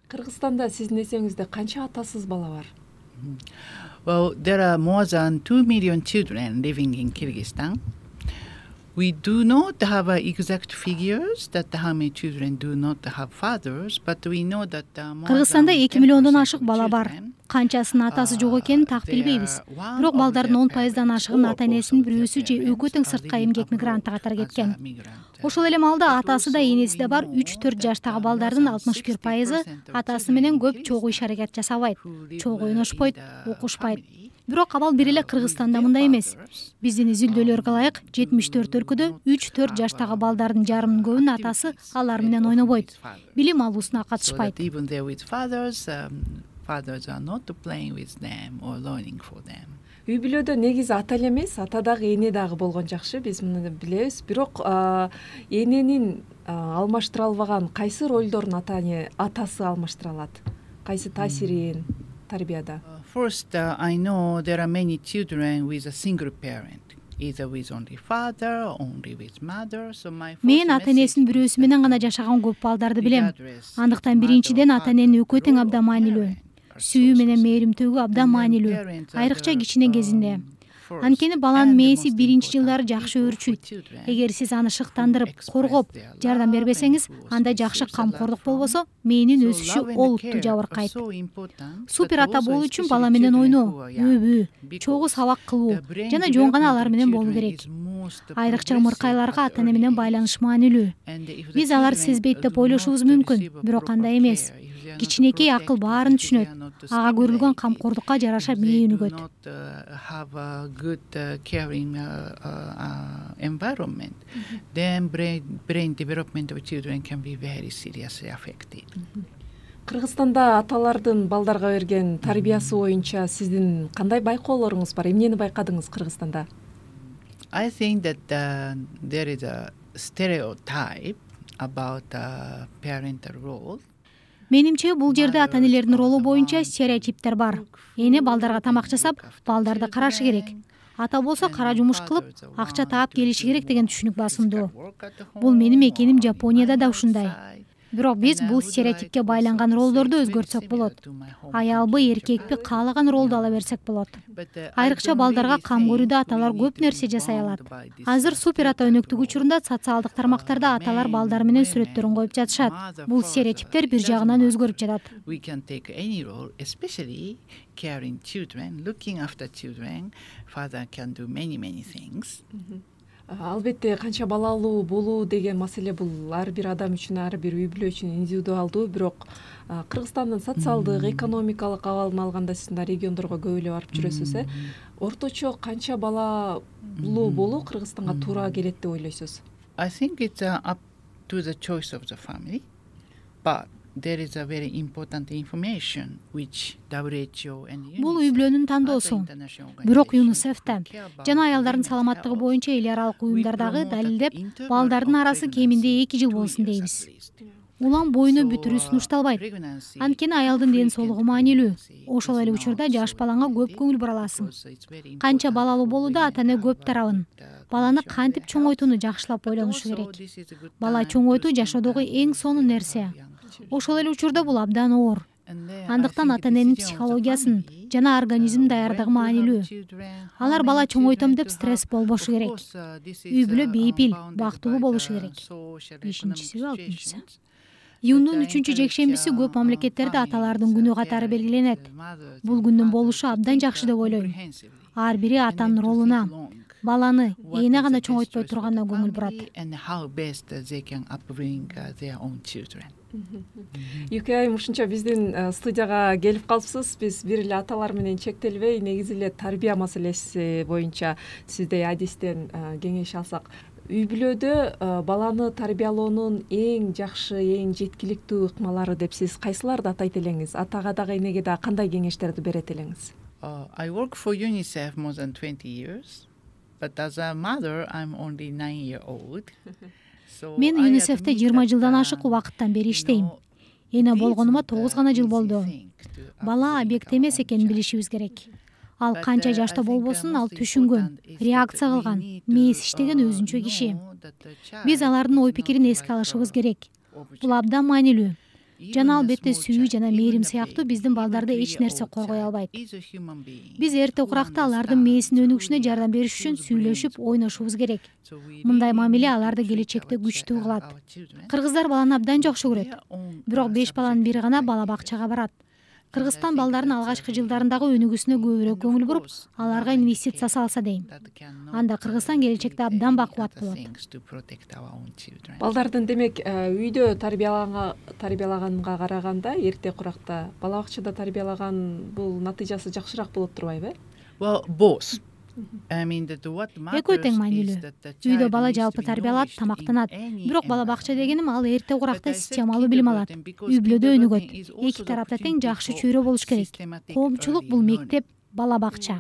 Кыргызстанда сиздин эсебиңизде канча атасыз бала бар? Well, there are more than 2 million children living in Kyrgyzstan. We do not have exact figures that how many children do not have fathers, but we know that Кыргызстанда 2 миллиондон ашык бала бар. Канчасынын атасы жок экенин так билбейбиз. Бирок балдардын 10%дан ашыгын ата-энесинин бирөөсү же экөө тең сырткы эмгек мигрант катары кеткен. Ошол эле маалда атасы да энеси да бар 3-4 жаштагы балдардын 61% атасы менен көп чогуу иш-аракет жасабайт, чогуу ойношпойт, окушпайт. Бирок абал бир эле Кыргызстанда мындай эмес. Биздин изилдөөлөргө ылайык 74 өлкөдө 3-4 жаштагы балдардын жарымынын көбүнүн атасы алар менен ойнобойт, билим алуусуна катышпайт. Үй бүлөдө негизи ата эле эмес, ата дагы эне дагы болгон жакшы, биз муну билебиз. Бирок эненин алмаштыра албаган кайсы ролдорун атасы алмаштыра алат? Кайсы таасирин тарбияда? First, I know there are many children with a single parent, either with only father, only with mother. So Мен ата-энесинин бирөөсү менен гана жашаган көп балдарды билем. Андыктан биринчиден ата-эненин экөө тең абдан маанилүү. Сүйүү менен мээримтүүгү абдан маанилүү, айрыкча кичине кезинде. Анткени баланын мээси биринчи жылдары жакшы өөрчүйт. Эгер сиз аны шыктандырып, коргоп, жардам бербесеңиз, анда жакшы камкордук болбосо, мээнин өсүшү олуттуу жабыркайт. Супер ата болуу үчүн бала менен ойноо, өбүү, чогуу сабак кылуу жана жөн гана алар менен болуу керек. Айрыкча ымыркайларга ата-эне менен байланыш маанилүү. Биз алар сезбейт деп ойлошубуз мүмкүн, бирок андай эмес. Кичинекей акыл баарын түшүнөт. Ага көрүлгөн камкордукка жараша мээ өнүгөт. Good caring environment, then brain development of children can be very seriously affected. Кыргызстанда аталардын балдарга берген тарбиясы боюнча сиздин кандай байкоолоруңуз бар? Эмнени байкадыңыз Кыргызстанда? I think that there is a stereotype about parental role. Менимче бул жерде ата-энелердин ролу боюнча стереотиптер бар. Эне балдарга тамак жасап, балдарды карашы керек. Ата болсо кара жумуш кылып, акча таап келиши керек деген түшүнүк басымдуу. Бул менин экеним Жапонияда да ушундай. Бирок биз бул стереотипке байланган ролдорду өзгөртсөк болот. Аялбы, эркекпи каалаган ролду ала берсек болот. Айрыкча балдарга кам көрүүдө аталар көп нерсе жасай алат. Азыр супер ата өнөктүк учурунда социалдык тармактарда аталар балдар менен сүрөттөрүн коюп жатышат. Бул стереотиптер бир жагынан өзгөрүп жатат. We can take any role, especially caring children, looking after children. Father can do many things. Албетте канча балалуу болуу деген маселе бул ар бир адам үчүн, ар бир үй бүлө үчүн индивидуалдуу, бирок Кыргызстандын социалдык, экономикалык абалын алганда сиз мына региондорго көп эле барып жүрөсүз, орточо канча балалуу болуу Кыргызстанга туура келет деп ойлойсуз? I think it's up to the choice of the family, but there is a very important information which WHO and Бул үй бүлөнүн тандоосу. Бирок ЮНИСЕФ-те жана аялдардын саламаттыгы боюнча эл аралык уюмдардагы далилдеп, балдардын арасы кеминде 2 жыл болсун дейбиз. Улам боюну бүтүрүү сунушталбайт. Анткени аялдын ден соолугу маанилүү. Ошол эле учурда жаш балаңа көп көңүл бура аласың. Канча балалуу болууда ата-эне көп тарабын. Баланы кантип чоңойтууну жакшылап ойлонушу керек. Бала чоңойтуу жашоодогу эң сонун нерсе. Ошол эле учурда бул абдан оор. Андыктан ата-эненин психологиясын жана организм даярдыгы маанилүү. Алар бала чоңойтом деп стресс болбошу керек. Үй бүлө бейпил, бактылуу болушу керек. 5-6-6. Июндун 3-жекшембиси көп мамлекеттерде аталардын күнү катары белгиленет. Бул күндүн болушу абдан жакшы деп ойлойм. Ар бири атанын ролуна, баланы эне гана чоңойтпой турганына көңүл бурат. 2 ай ушунча биздин студияга келип калыпсыз. Биз бир эле аталар менен чектелбей, негизи эле тарбия маселеси боюнча сиздей адистен кеңеш алсак, үй бүлөдө баланы тарбиялоонун эң жакшы, эң жеткиликтүү ыкмалары деп сиз кайсыларды атайт элеңиз? Атага дагы энеге дагы кандай кеңештерди берет элеңиз? I work for UNICEF more than 20 years, but as a mother I'm only 9-year-old. Мен ЮНИСЕФ-те 20 жылдан ашык убакыттан бери иштейм. Эне болгонума 9 гана жыл болду. Бала объект эмес экенин билишибиз керек. Ал канча жашта болбосун, ал түшүнгөн, реакция кылган, мээси иштеген өзүнчө киши. Биз алардын ой пикирин эске алышыбыз керек. Бул абдан маанилүү. жана албетте сүйүү жана мээрим сыяктуу биздин балдарды эч нерсе коргой албайт. Биз эрте куракта алардын мээсин өнүгүшүнө жардам бериш үчүн сүйлөшүп, ойношубуз керек. Мындай мамиле аларды келечекте күчтүү кылат. Кыргыздар баланы абдан жакшы көрөт. Бирок 5 баланын бири гана бала бакчага барат. Кыргызстан балдардын алгачкы жылдарындагы өнүгүүсүнө көбүрөөк көңүл буруп, аларга инвестиция салса дейм. Анда Кыргызстан келечекте абдан бакубат болот. Балдардын демек үйдө тарбиялаганга караганда эрте куракта бала бакчада тарбиялаган бул натыйжасы жакшыраак болуп турбайбы? Well, both. Экөө тең маанилүү. Үйдө бала жалпы тарбиялат, тамактанат. Бирок бала бакча дегеним ал эрте куракта системалуу билим алат. Үй бүлөдө өнүгөт. Эки тарапта тең жакшы чөйрө болуш керек. Коомчулук бул мектеп, бала бакча.